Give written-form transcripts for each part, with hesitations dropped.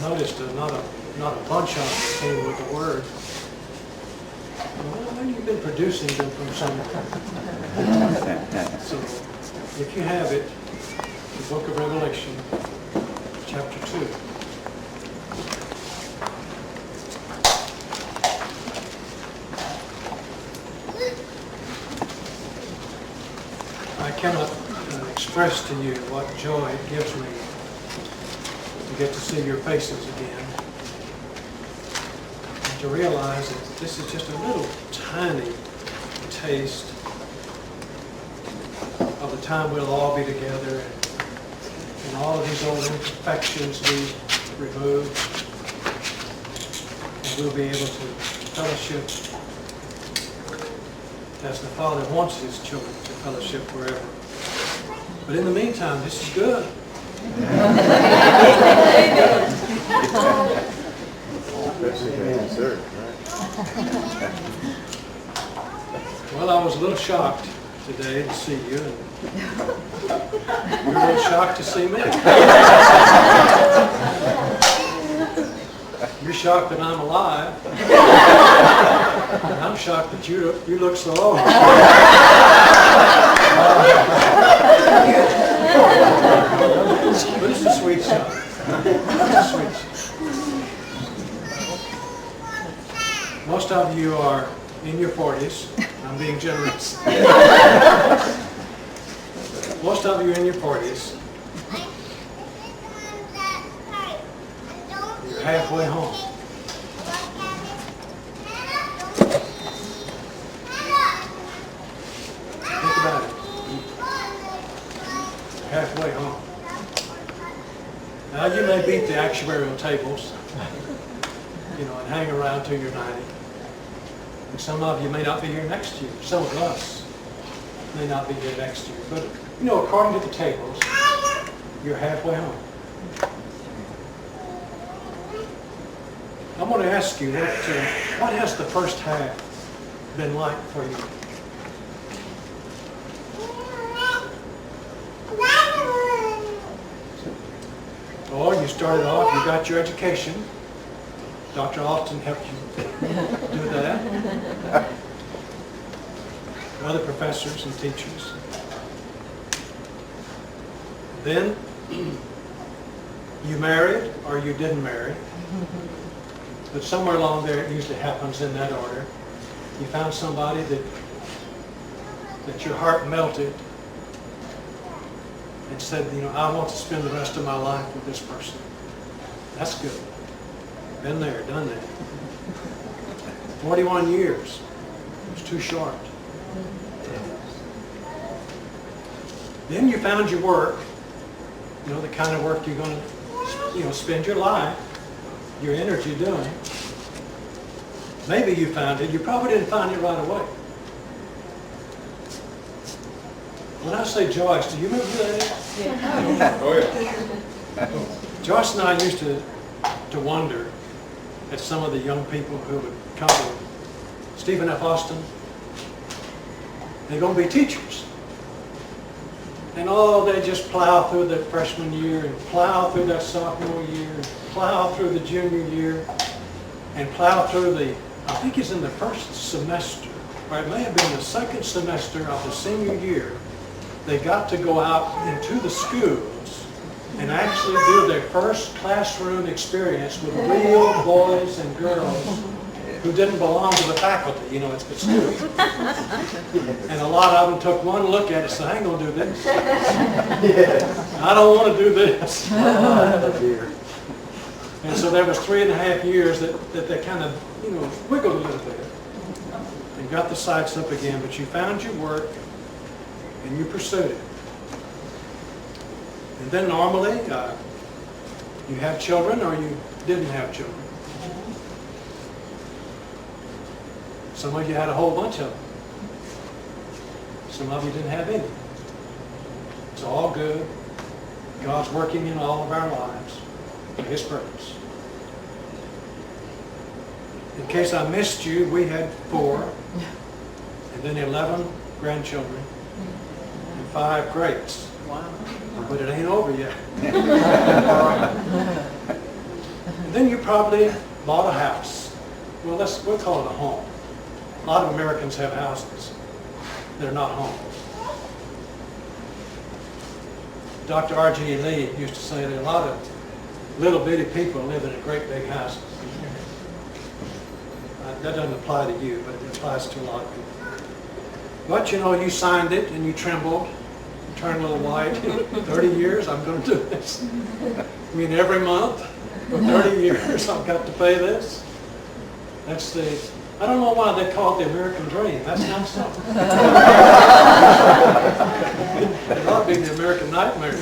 noticed not a bunch of them came with the word. Well, maybe you've been producing them from somewhere. So, if you have it, the book of Revelation, chapter 2. I cannot express to you what joy it gives me to get to see your faces again. And to realize that this is just a little tiny taste of the time we'll all be together and all of these old imperfections be removed. And we'll be able to fellowship as the Father wants His children to fellowship forever. But in the meantime, this is good. Well, I was a little shocked today to see you, and you were a little shocked to see me. You're shocked that I'm alive, and I'm shocked that you look so old. But it's a sweet shock. It's a sweet shock. Most of you are in your 40s. I'm being generous. Most of you are in your 40s. You're halfway home. Think about it. You're halfway home. Now you may beat the actuarial tables, and hang around till you're 90. And some of you may not be here next year. Some of us may not be here next year. But, according to the tables, you're halfway home. I'm going to ask you, what has the first half been like for you? Oh, you started off, you got your education. Dr. Austin helped you do that. Other professors and teachers. Then you married or you didn't marry. But somewhere along there, it usually happens in that order. You found somebody that your heart melted and said, I want to spend the rest of my life with this person. That's good. Been there, done that. 41 years. It's too short. Then you found your work, the kind of work you're going to, spend your life, your energy doing. Maybe you found it. You probably didn't find it right away. When I say Joyce, do you remember who that is? Yeah. Oh, yeah. Joyce and I used to wonder at some of the young people who would come to Stephen F. Austin. They're going to be teachers. And they just plow through that freshman year and plow through that sophomore year and plow through the junior year and plow through I think it's in the first semester, or it may have been the second semester of the senior year, they got to go out into the schools and actually do their first classroom experience with real boys and girls who didn't belong to the faculty, it's the students. And a lot of them took one look at it and said, I ain't going to do this. I don't want to do this. And so there was 3.5 years that they kind of, wiggled a little bit and got the sights up again. But you found your work and you pursued it. And then normally, you have children or you didn't have children. Some of you had a whole bunch of them. Some of you didn't have any. It's all good. God's working in all of our lives for His purpose. In case I missed you, we had 4, and then 11 grandchildren, and 5 greats. Wow. But it ain't over yet. then you probably bought a house. Well, we'll call it a home. A lot of Americans have houses. They're not homes. Dr. R.G. Lee used to say that a lot of little bitty people live in a great big houses. That doesn't apply to you, but it applies to a lot of people. But you know, you signed it and you trembled, you turned a little white. 30 years, I'm going to do this. I mean, every month for 30 years I've got to pay this. That's the, I don't know why they call it the American dream. That's not something. It ought to be the American nightmare.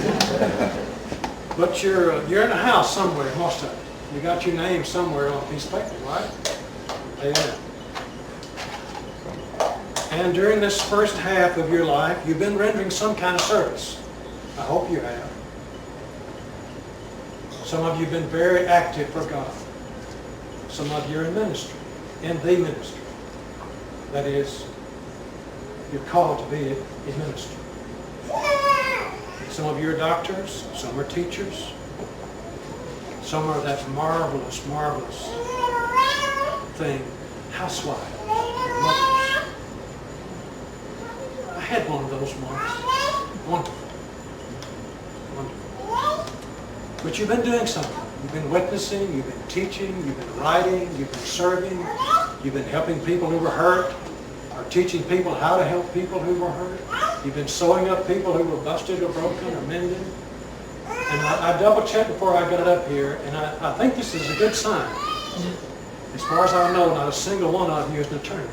But you're in a house somewhere, most of it. You got your name somewhere on a piece of paper, right? Amen. And during this first half of your life, you've been rendering some kind of service. I hope you have. Some of you have been very active for God. Some of you are in ministry, in the ministry. That is, you're called to be a minister. Some of you are doctors, some are teachers, some are that marvelous, marvelous thing, housewives, mothers. I had one of those once. Wonderful. Wonderful. But you've been doing something. You've been witnessing, you've been teaching, you've been writing, you've been serving, you've been helping people who were hurt, or teaching people how to help people who were hurt. You've been sewing up people who were busted or broken or mended. And I double-checked before I got up here, and I think this is a good sign. As far as I know, not a single one of you is an attorney. Is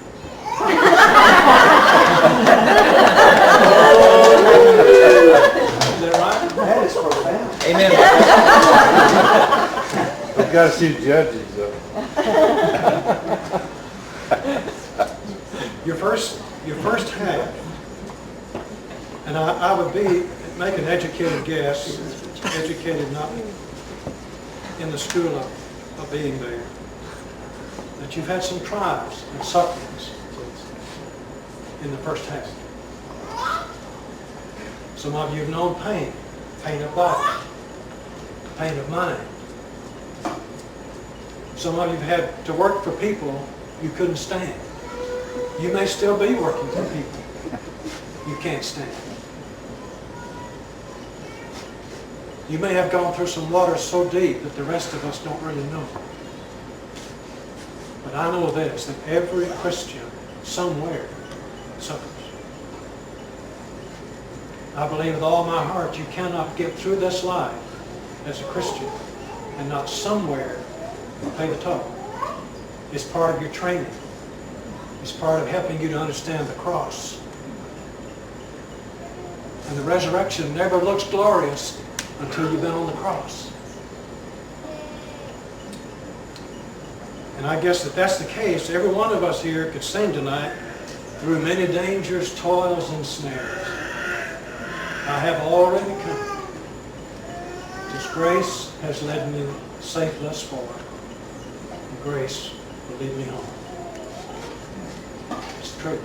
that right? That is profound. Amen. We've got to see judges, though. Your first half, and I would make an educated guess, educated not in the school of being there, that you've had some trials and sufferings in the first half. Some of you have known pain, pain of body, pain of mind. Some of you have had to work for people you couldn't stand. You may still be working for people you can't stand. You may have gone through some water so deep that the rest of us don't really know. But I know this, that every Christian somewhere suffers. I believe with all my heart you cannot get through this life as a Christian and not somewhere pay the toll. It's part of your training. It's part of helping you to understand the cross. And the resurrection never looks glorious until you've been on the cross. And I guess if that's the case, every one of us here could sing tonight, through many dangers, toils, and snares, I have already come. His grace has led me safe thus far. And grace will lead me home. It's true.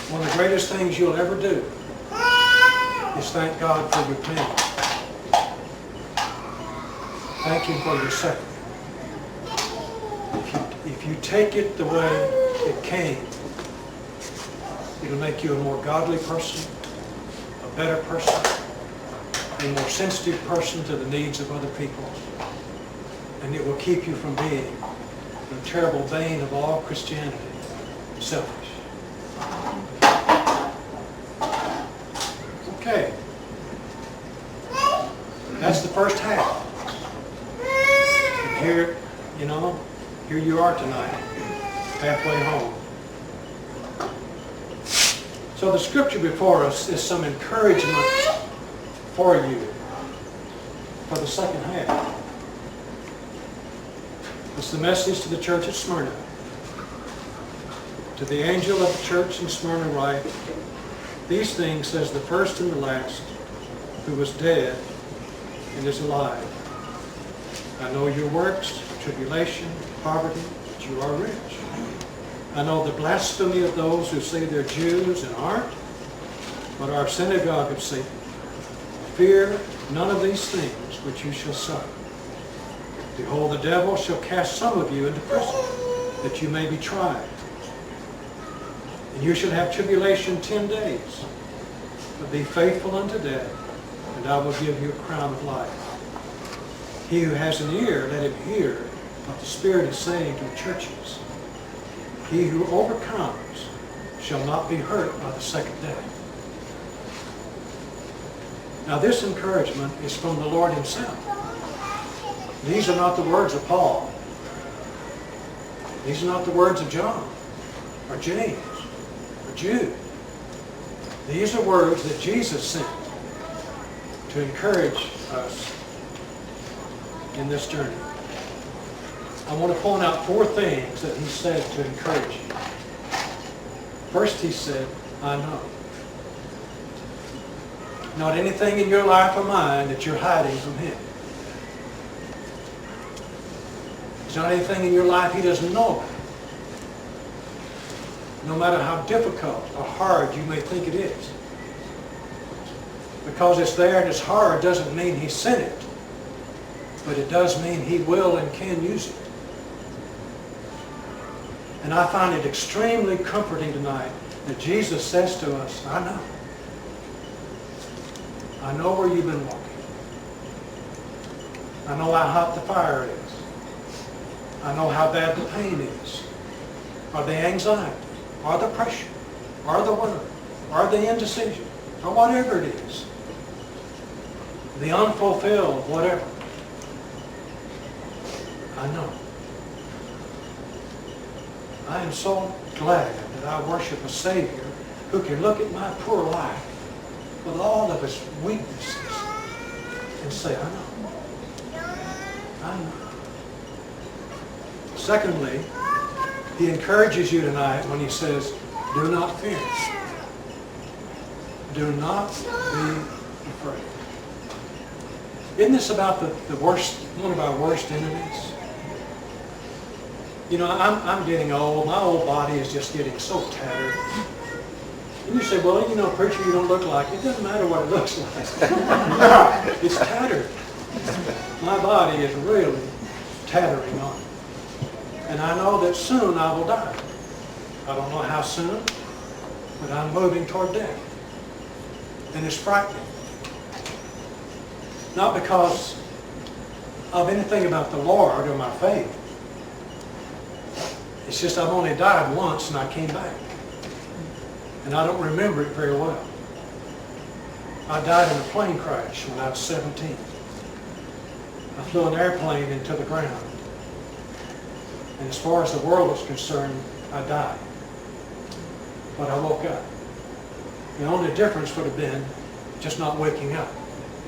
One of the greatest things you'll ever do is thank God for your pain. Thank Him for your suffering. If you take it the way it came, it'll make you a more godly person, a better person, a more sensitive person to the needs of other people. And it will keep you from being the terrible bane of all Christianity, selfish. Okay. That's the first half. And here, here you are tonight, halfway home. So the scripture before us is some encouragement for you for the second half. It's the message to the church at Smyrna. To the angel of the church in Smyrna write, these things says the first and the last, who was dead and is alive. I know your works, tribulation, poverty, but you are rich. I know the blasphemy of those who say they're Jews and aren't, but are a synagogue of Satan. fear none of these things which you shall suffer. Behold, the devil shall cast some of you into prison, that you may be tried. And you shall have tribulation 10 days. But be faithful unto death, and I will give you a crown of life. He who has an ear, let him hear what the Spirit is saying to the churches. He who overcomes shall not be hurt by the second death. Now this encouragement is from the Lord himself. These are not the words of Paul. These are not the words of John or James or Jude. These are words that Jesus sent to encourage us in this journey. I want to point out 4 things that he said to encourage you. First, he said, I know. Not anything in your life or mine that you're hiding from him. There's not anything in your life he doesn't know about. No matter how difficult or hard you may think it is. Because it's there and it's hard doesn't mean he sent it. But it does mean he will and can use it. And I find it extremely comforting tonight that Jesus says to us, I know. I know where you've been walking. I know how hot the fire is. I know how bad the pain is, or the anxiety, or the pressure, or the worry, or the indecision, or whatever it is. The unfulfilled, whatever. I know. I am so glad that I worship a Savior who can look at my poor life with all of its weaknesses and say, I know. I know. Secondly, he encourages you tonight when he says, do not fear. Do not be afraid. Isn't this about the worst, one of our worst enemies? You know, I'm getting old. My old body is just getting so tattered. And you say, well, you know, preacher, you don't look like it. It doesn't matter what it looks like. It's tattered. My body is really tattering on. And I know that soon I will die. I don't know how soon, but I'm moving toward death. And it's frightening. Not because of anything about the Lord or my faith. It's just I've only died once and I came back. And I don't remember it very well. I died in a plane crash when I was 17. I flew an airplane into the ground. And as far as the world was concerned, I died. But I woke up. The only difference would have been just not waking up.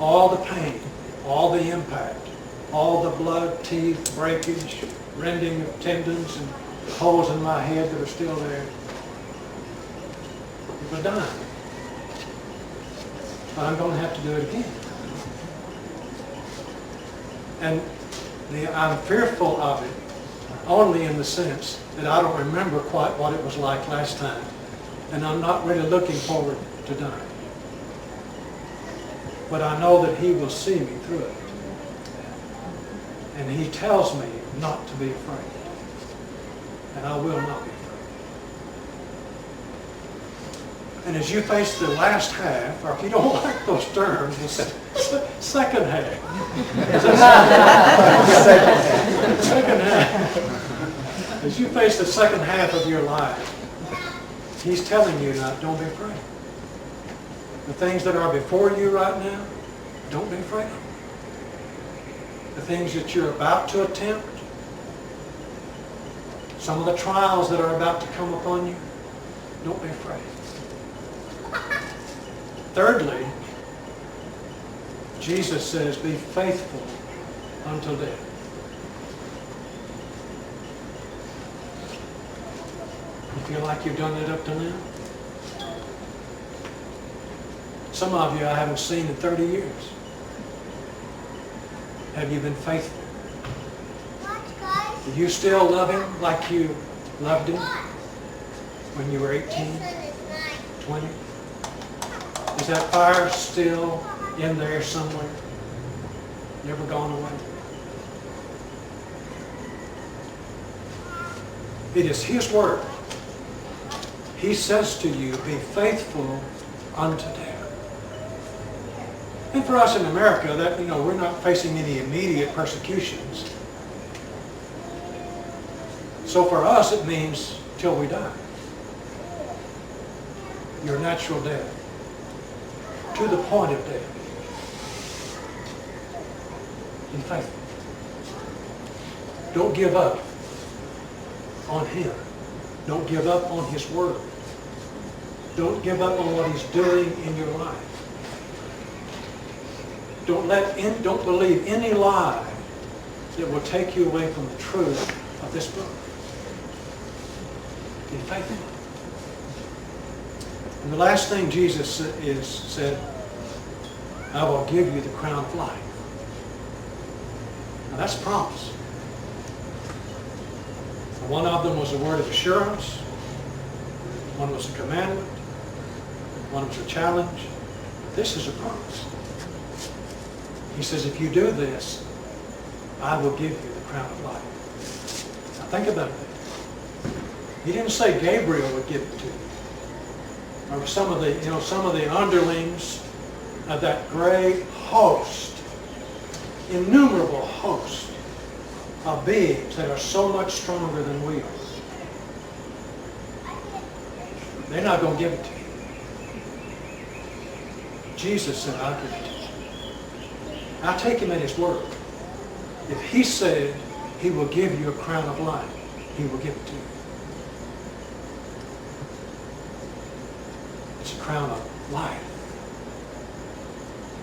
All the pain, all the impact, all the blood, teeth, breakage, rending of tendons, and holes in my head that are still there. It was dying. But I'm going to have to do it again. And I'm fearful of it only in the sense that I don't remember quite what it was like last time. And I'm not really looking forward to dying. But I know that he will see me through it. And he tells me not to be afraid. And I will not be afraid. And as you face the last half, or if you don't like those terms, the second half. Second half. As you face the second half of your life, he's telling you now, don't be afraid. The things that are before you right now, don't be afraid of them. The things that you're about to attempt, some of the trials that are about to come upon you, don't be afraid. Thirdly, Jesus says, be faithful until death. You feel like you've done it up to now? Some of you I haven't seen in 30 years. Have you been faithful? Do you still love him like you loved him when you were 18, 20? Is that fire still in there somewhere, never gone away. It is His word. He says to you, be faithful unto death. And for us in America, that we're not facing any immediate persecutions. So for us, it means till we die. Your natural death. To the point of death. Be faithful. Don't give up on Him. Don't give up on His word. Don't give up on what He's doing in your life. Don't believe any lie that will take you away from the truth of this book. Be faithful. And the last thing Jesus said, I will give you the crown of life. Now that's a promise. One of them was a word of assurance. One was a commandment. One was a challenge. This is a promise. He says, if you do this, I will give you the crown of life. Now think about that. He didn't say Gabriel would give it to you. Or some of the underlings of that great host, innumerable host of beings that are so much stronger than we are. They're not going to give it to you. Jesus said, I'll give it to you. I'll take Him at His word. If He said He will give you a crown of life, He will give it to you. It's a crown of life.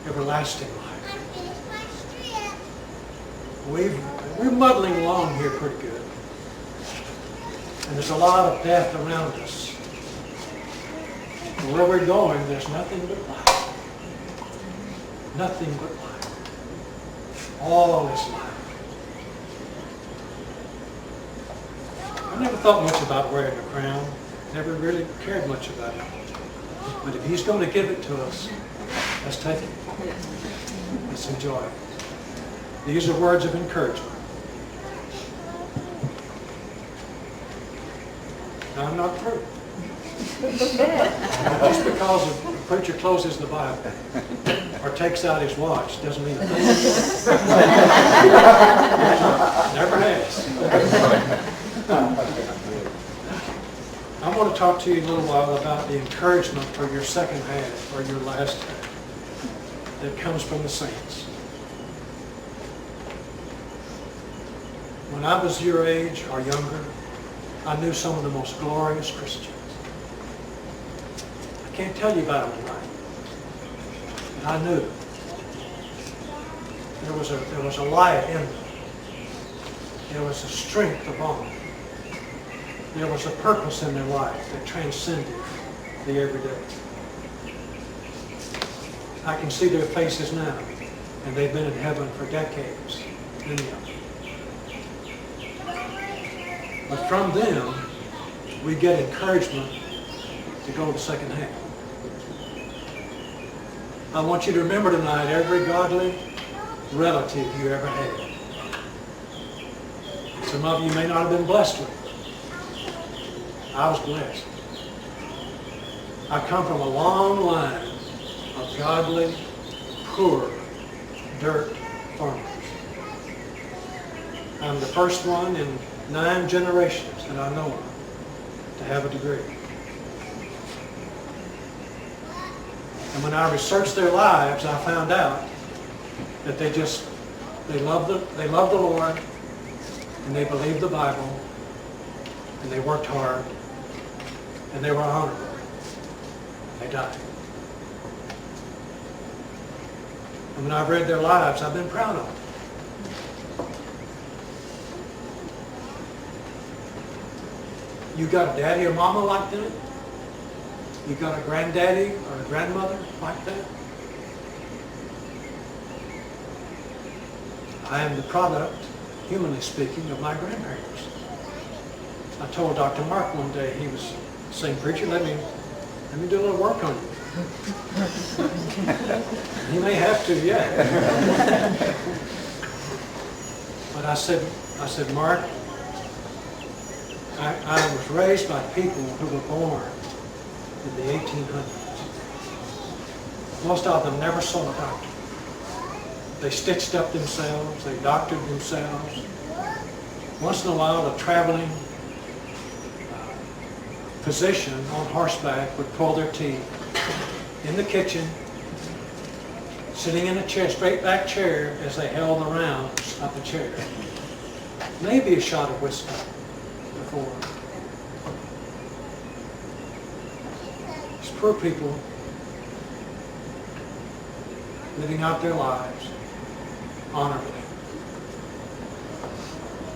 Everlasting life. We're muddling along here pretty good. And there's a lot of death around us. And where we're going, there's nothing but life. Nothing but life. All is life. I never thought much about wearing a crown. Never really cared much about it. But if He's going to give it to us, let's take it. Let's enjoy it. These are words of encouragement. Now, I'm not through. Just because a preacher closes the Bible or takes out his watch doesn't mean it's never has. I want to talk to you a little while about the encouragement for your second half or your last half that comes from the saints. When I was your age or younger, I knew some of the most glorious Christians. I can't tell you about them tonight. But I knew there was a light in them. There was a strength upon them. There was a purpose in their life that transcended the everyday. I can see their faces now, and they've been in heaven for decades, many of them. But from them, we get encouragement to go to the second half. I want you to remember tonight every godly relative you ever had. Some of you may not have been blessed with it. I was blessed. I come from a long line of godly, poor, dirt farmers. I'm the first one in 9 generations that I know of to have a degree. And when I researched their lives, I found out that they loved the Lord, and they believed the Bible, and they worked hard, and they were honorable. They died. And when I've read their lives, I've been proud of them. You got a daddy or mama like that? You got a granddaddy or a grandmother like that? I am the product, humanly speaking, of my grandparents. I told Dr. Mark one day, he was saying, "Preacher, let me do a little work on you." He may have to yet. But I said, Mark, I was raised by people who were born in the 1800s. Most of them never saw a doctor. They stitched up themselves, they doctored themselves. Once in a while, a traveling physician on horseback would pull their teeth in the kitchen, sitting in a chair, straight back chair, as they held the rounds of the chair. Maybe a shot of whiskey before. These poor people living out their lives honorably,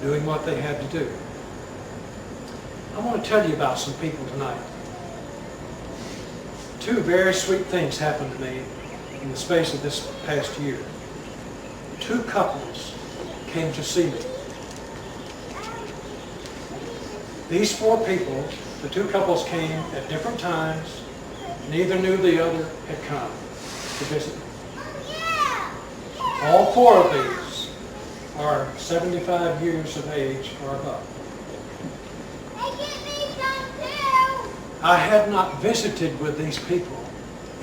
doing what they had to do. I want to tell you about some people tonight. Two very sweet things happened to me in the space of this past year. Two couples came to see me. These four people, the two couples came at different times. Neither knew the other had come to visit me. All four of these are 75 years of age or above. I had not visited with these people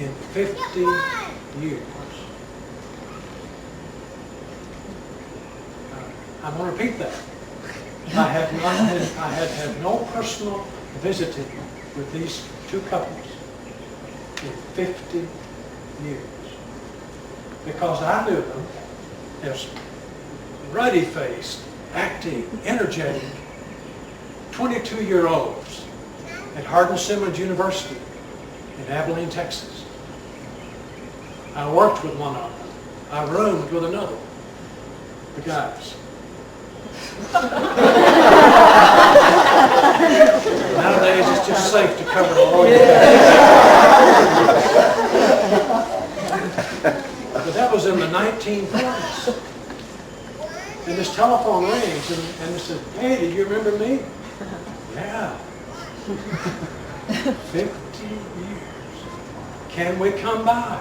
in 50 years. I'm going to repeat that. I had had no personal visiting with these two couples in 50 years. Because I knew them as ruddy-faced, active, energetic, 22-year-olds at Hardin-Simmons University in Abilene, Texas. I worked with one of them. I roomed with another one, the guys. Nowadays it's just safe to cover all your But that was in the 1940s. And this telephone rings and it says, "Hey, do you remember me?" "Yeah." 50 years. "Can we come by?"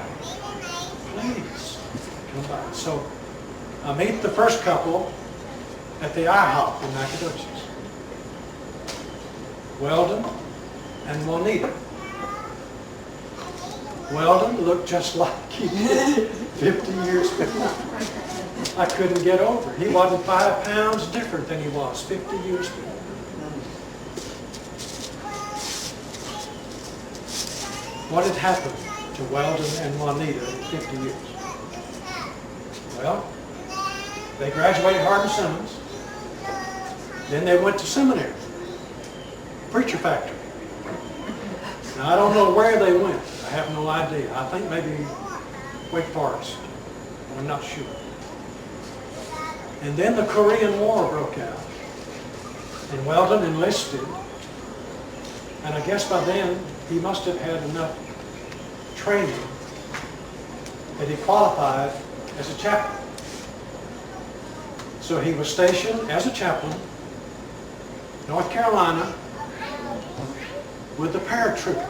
"Please, come by." So I meet the first couple at the IHOP in Nacogdoches. Weldon and Juanita. Weldon looked just like he did 50 years before. I couldn't get over it. He wasn't 5 pounds different than he was 50 years before. What had happened to Weldon and Juanita in 50 years? Well, they graduated Hardin-Simmons. Then they went to seminary, preacher factory. Now, I don't know where they went. I have no idea. I think maybe Wake Forest, but I'm not sure. And then the Korean War broke out, and Weldon enlisted, and I guess by then he must have had enough training that he qualified as a chaplain. So he was stationed as a chaplain, North Carolina, with the paratroopers.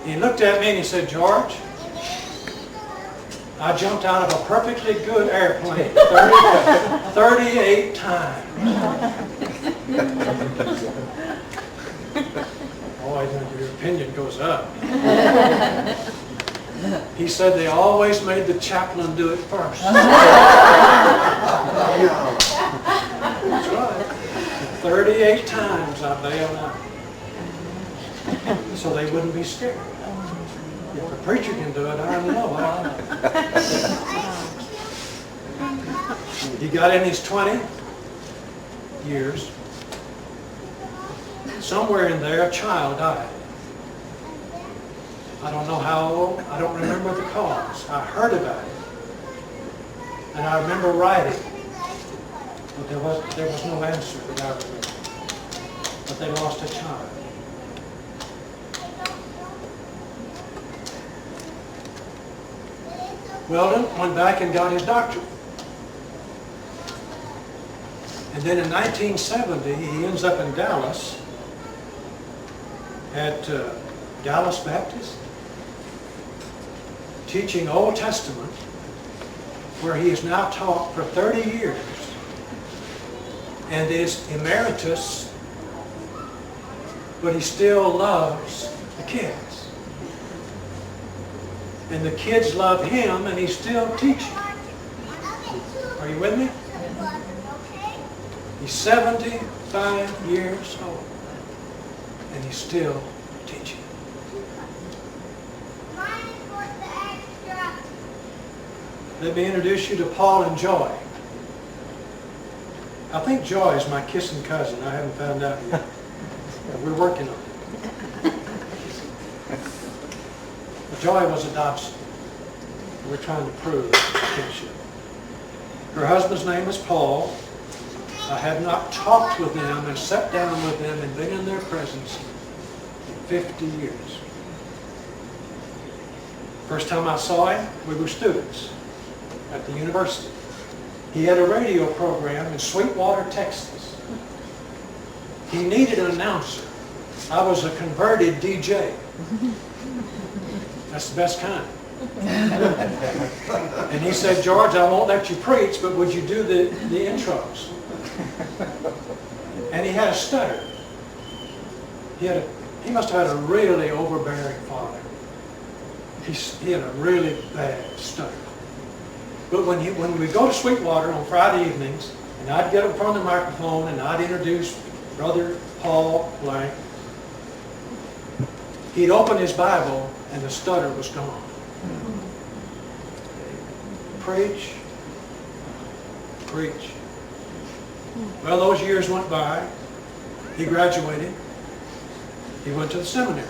He looked at me and he said, "George, I jumped out of a perfectly good airplane 38 times." Boy, your opinion goes up. He said they always made the chaplain do it first. That's right. 38 times I bailed out. So they wouldn't be scared. If the preacher can do it, I don't know. He got in his 20 years. Somewhere in there, a child died. I don't know how old. I don't remember the cause. I heard about it. And I remember writing. But there was no answer that I remember. But they lost a child. Weldon went back and got his doctorate. And then in 1970, he ends up in Dallas at Dallas Baptist, teaching Old Testament, where he has now taught for 30 years and is emeritus, but he still loves the kids. And the kids love him, and he's still teaching. Are you with me? He's 75 years old, and he's still teaching. Let me introduce you to Paul and Joy. I think Joy is my kissing cousin. I haven't found out yet. We're working on it. Joy was a Dodson. We're trying to prove kinship. Her husband's name is Paul. I have not talked with them and sat down with them and been in their presence in 50 years. First time I saw him, we were students at the university. He had a radio program in Sweetwater, Texas. He needed an announcer. I was a converted DJ. That's the best kind. And he said, George, I won't let you preach, but would you do the intros? And he had a stutter. He must have had a really overbearing father. He had a really bad stutter. But when we go to Sweetwater on Friday evenings, and I'd get up in front of the microphone and I'd introduce Brother Paul Blank, he'd open his Bible and the stutter was gone. Preach. Preach. Well, those years went by. He graduated. He went to the seminary.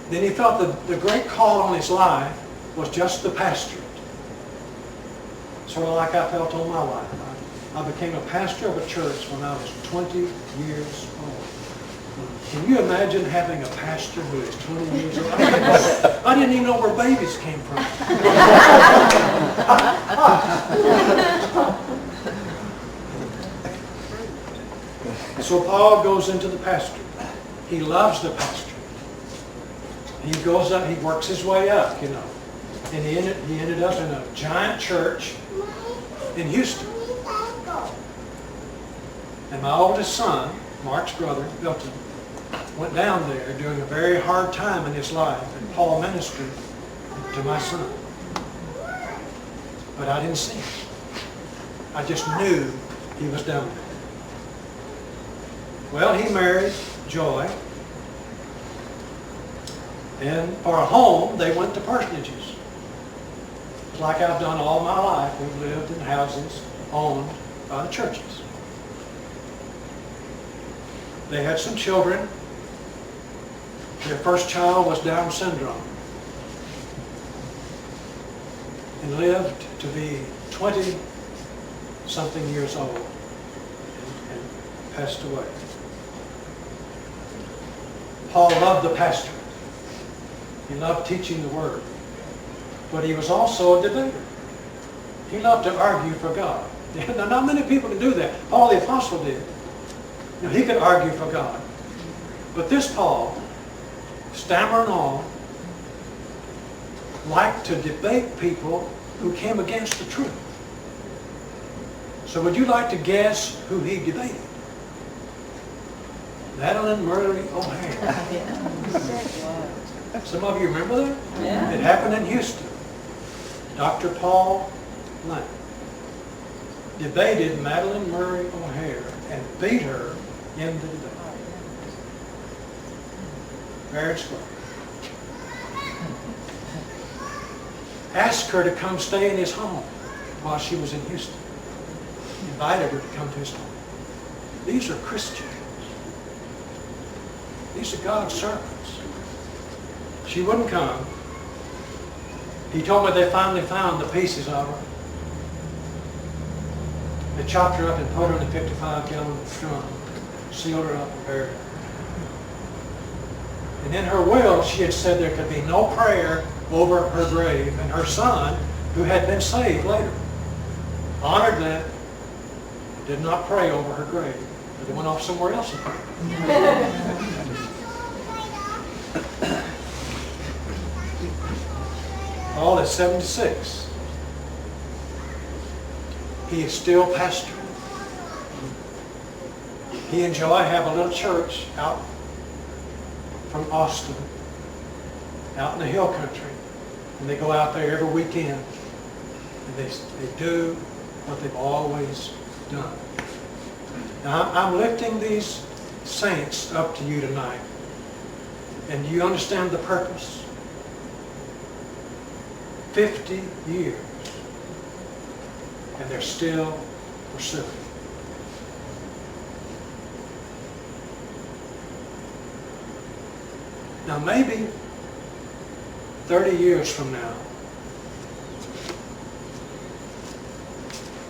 Then he felt the great call on his life was just the pastorate. Sort of like I felt all my life. I became a pastor of a church when I was 20 years old. Can you imagine having a pastor who is 20 years old? I didn't even know where babies came from. So Paul goes into the pastorate. He loves the pastorate. He goes up, he works his way up, you know. And he ended up in a giant church in Houston. And my oldest son, Mark's brother, Milton, went down there during a very hard time in his life, and Paul ministered to my son. But I didn't see him. I just knew he was down there. Well, he married Joy, and for a home, they went to parsonages. Like I've done all my life. We've lived in houses owned by the churches. They had some children. Their first child was Down syndrome and lived to be 20-something years old and passed away. Paul loved the pastorate. He loved teaching the Word. But he was also a debater. He loved to argue for God. Now, not many people can do that. Paul the Apostle did. You know, he could argue for God. But this Paul, stammer and all, liked to debate people who came against the truth. So would you like to guess who he debated? Madeline Murray O'Hare. Some of you remember that? Yeah. It happened in Houston. Dr. Paul Blank debated Madeline Murray O'Hare and beat her in the debate. Fair and square. Asked her to come stay in his home while she was in Houston. Invited her to come to his home. These are Christians. These are God's servants. She wouldn't come. He told me they finally found the pieces of her. They chopped her up and put her in a 55-gallon drum, sealed her up and buried her. And in her will, she had said there could be no prayer over her grave. And her son, who had been saved later, honored that, did not pray over her grave. But they went off somewhere else and prayed. Paul is 76. He is still pastoring. He and Joy have a little church out from Austin, out in the hill country. And they go out there every weekend. And they do what they've always done. Now, I'm lifting these saints up to you tonight. And do you understand the purpose? 50 years. And they're still pursuing. Now maybe 30 years from now,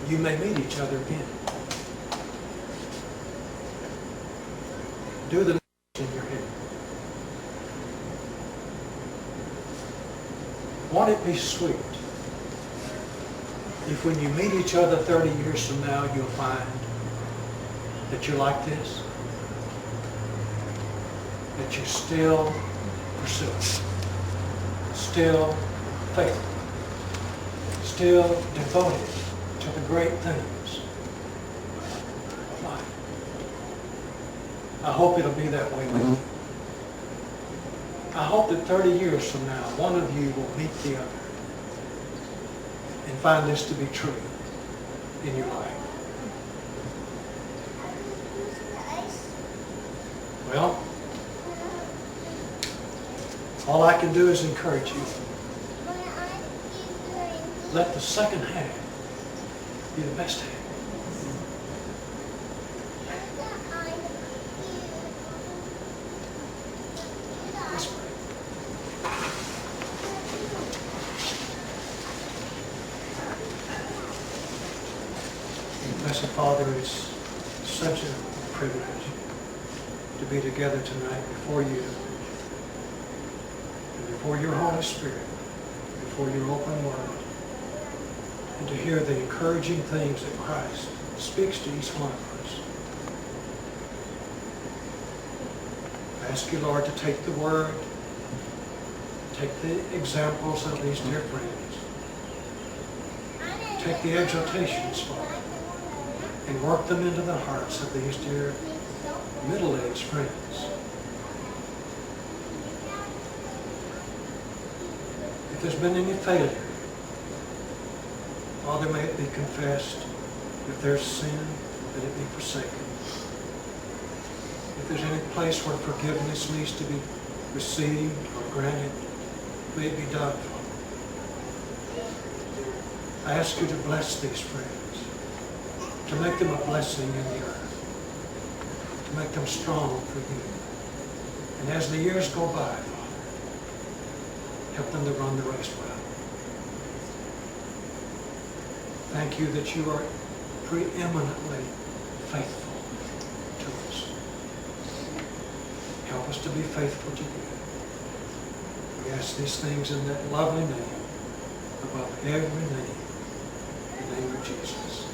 you may meet each other again. Do the in your head. Won't it be sweet if when you meet each other 30 years from now, you'll find that you're like this? That you're still pursuing, still faithful, still devoted to the great things of life. I hope it'll be that way with you. I hope that 30 years from now, one of you will meet the other and find this to be true in your life. Well, all I can do is encourage you. Let the second half be the best half. Let's pray. Blessed Father, it's such a privilege to be together tonight before you. Before your Holy Spirit, before your open word, and to hear the encouraging things that Christ speaks to each one of us. I ask you, Lord, to take the word, take the examples of these dear friends, take the exhortations, Father, and work them into the hearts of these dear middle-aged friends. If there's been any failure, Father, may it be confessed. If there's sin, let it be forsaken. If there's any place where forgiveness needs to be received or granted, may it be done, Father. I ask you to bless these friends, to make them a blessing in the earth, to make them strong for you. And as the years go by, help them to run the race well. Thank you that you are preeminently faithful to us. Help us to be faithful to you. We ask these things in that lovely name, above every name, the name of Jesus.